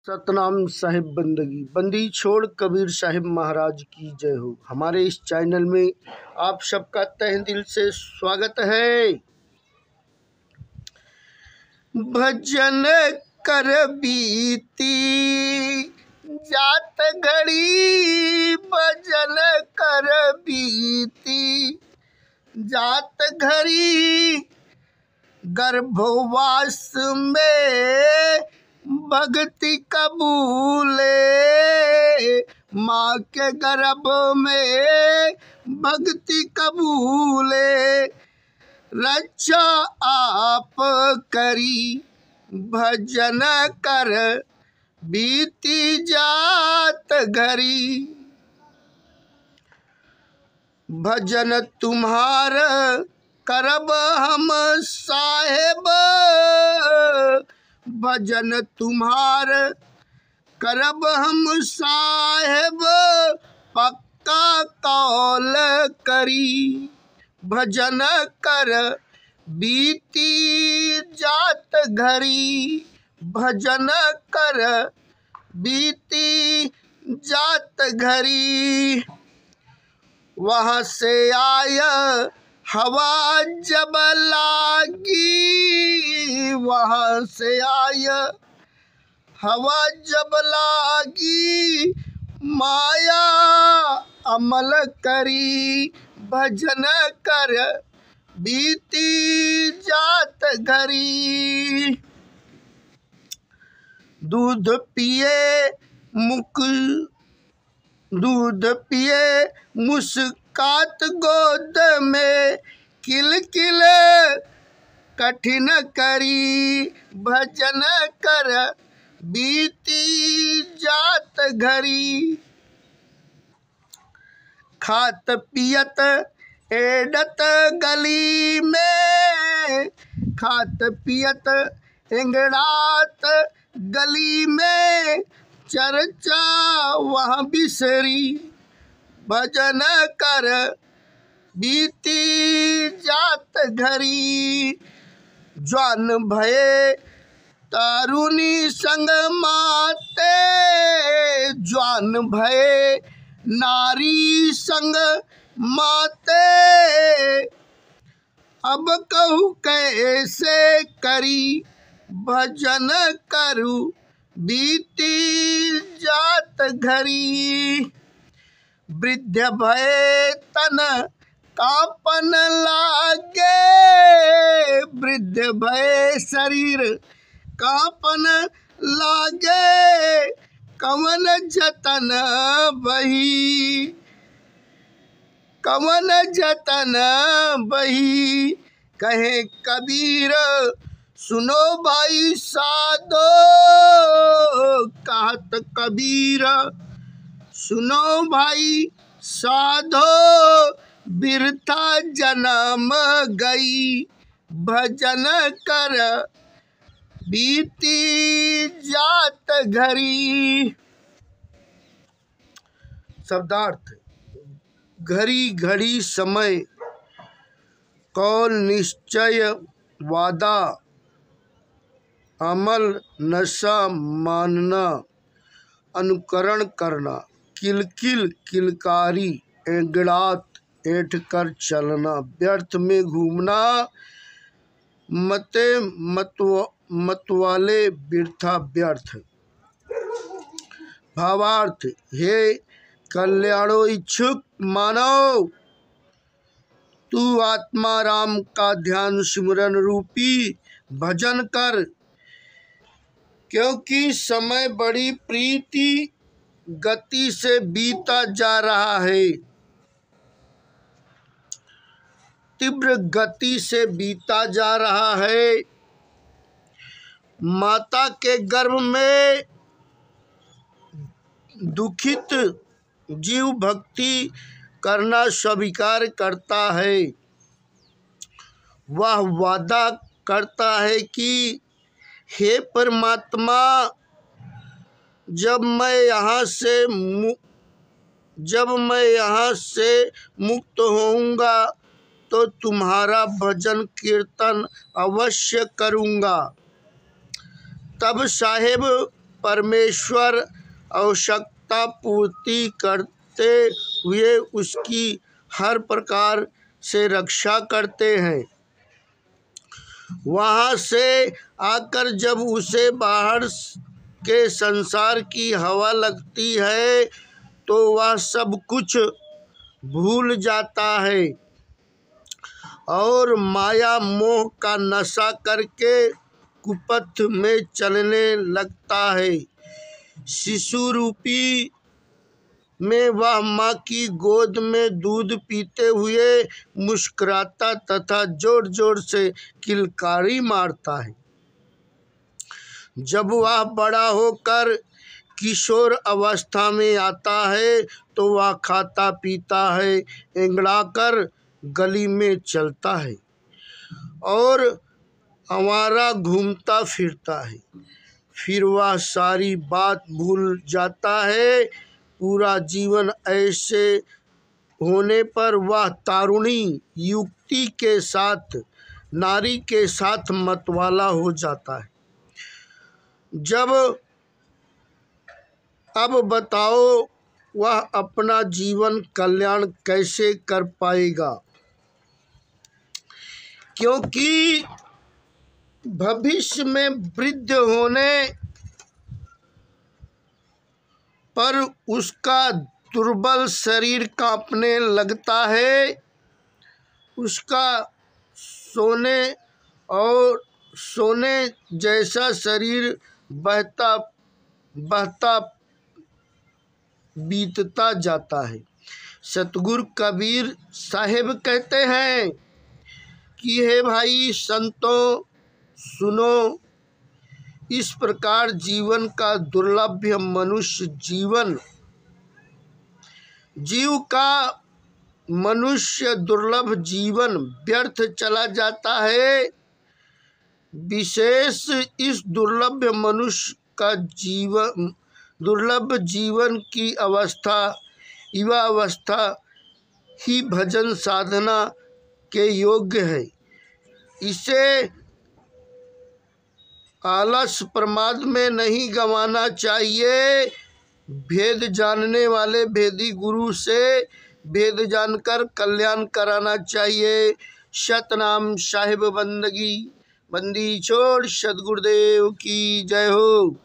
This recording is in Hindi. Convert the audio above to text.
सतनाम साहिब बंदगी बंदी छोड़ कबीर साहिब महाराज की जय हो। हमारे इस चैनल में आप सबका तहे दिल से स्वागत है। भजन कर बीती जात घड़ी, भजन कर बीती जात घड़ी, गर्भवास में भक्ति कबूले, माँ के गर्भ में भक्ति कबूले, रक्षा आप करी भजन कर बीती जात घड़ी। भजन तुम्हार करब हम साहेब, भजन तुम्हार करब हम साहेब, पक्का कौल करी भजन कर बीती जात घड़ी, भजन कर बीती जात घड़ी। वहाँ से आया हवा जब लागी, वहाँ से आया हवा जब लागी, माया अमल करी भजन कर बीती जात घड़ी। दूध पिए मुस्कात गोद में, किल किल कठिन करी भजन कर बीती जात घड़ी। खात पियत एडत गली में, खात पियत एंगड़ात गली में, चर्चा वहाँ बिसरी भजन कर बीती जात घड़ी। ज्वान भये तारुणी संग माते, ज्वान भये नारी संग माते, अब कहूँ कैसे करी भजन करूँ बीती जात घड़ी। वृद्ध भय तन कांपन लागे, वृद्ध भय शरीर कांपन लागे, कवन जतन बही, कवन जतन बही। कहे कबीर सुनो भाई साधो, कहत कबीर सुनो भाई साधो, बिरथा जन्म गई भजन कर बीती जात घड़ी। शब्दार्थ: घड़ी घड़ी समय, कौल निश्चय वादा, अमल नशा मानना, अनुकरण करना, किलकिल किलकारी, एंगड़ात ऐंठ कर चलना, व्यर्थ में घूमना, मते मतवाले बिरथा व्यर्थ। भावार्थ: हे कल्याणो इच्छुक मानव, तू आत्मा राम का ध्यान सिमरन रूपी भजन कर, क्योंकि समय बड़ी प्रीति गति से बीता जा रहा है, तीव्र गति से बीता जा रहा है। माता के गर्भ में दुखित जीव भक्ति करना स्वीकार करता है। वह वादा करता है कि हे परमात्मा, जब मैं यहाँ से मुक्त होऊंगा तो तुम्हारा भजन कीर्तन अवश्य करूँगा। तब साहेब परमेश्वर आवश्यकता पूर्ति करते हुए उसकी हर प्रकार से रक्षा करते हैं। वहाँ से आकर जब उसे बाहर के संसार की हवा लगती है तो वह सब कुछ भूल जाता है और माया मोह का नशा करके कुपथ में चलने लगता है। शिशु रूपी में वह माँ की गोद में दूध पीते हुए मुस्कुराता तथा जोर जोर से किलकारी मारता है। जब वह बड़ा होकर किशोर अवस्था में आता है तो वह खाता पीता है, एंगड़ाकर गली में चलता है और आवारा घूमता फिरता है। फिर वह सारी बात भूल जाता है। पूरा जीवन ऐसे होने पर वह तारुणी युक्ति के साथ नारी के साथ मतवाला हो जाता है। जब अब बताओ वह अपना जीवन कल्याण कैसे कर पाएगा, क्योंकि भविष्य में वृद्ध होने पर उसका दुर्बल शरीर कांपने लगता है। उसका सोने जैसा शरीर बहता बीतता जाता है। सतगुरु कबीर साहेब कहते हैं कि हे भाई संतों सुनो, इस प्रकार जीवन का दुर्लभ मनुष्य दुर्लभ जीवन व्यर्थ चला जाता है। विशेष इस दुर्लभ मनुष्य का दुर्लभ जीवन की युवा अवस्था ही भजन साधना के योग्य है। इसे आलस प्रमाद में नहीं गंवाना चाहिए। भेद जानने वाले भेदी गुरु से भेद जानकर कल्याण कराना चाहिए। सतनाम साहिब बंदी छोड़ सदगुरुदेव की जय हो।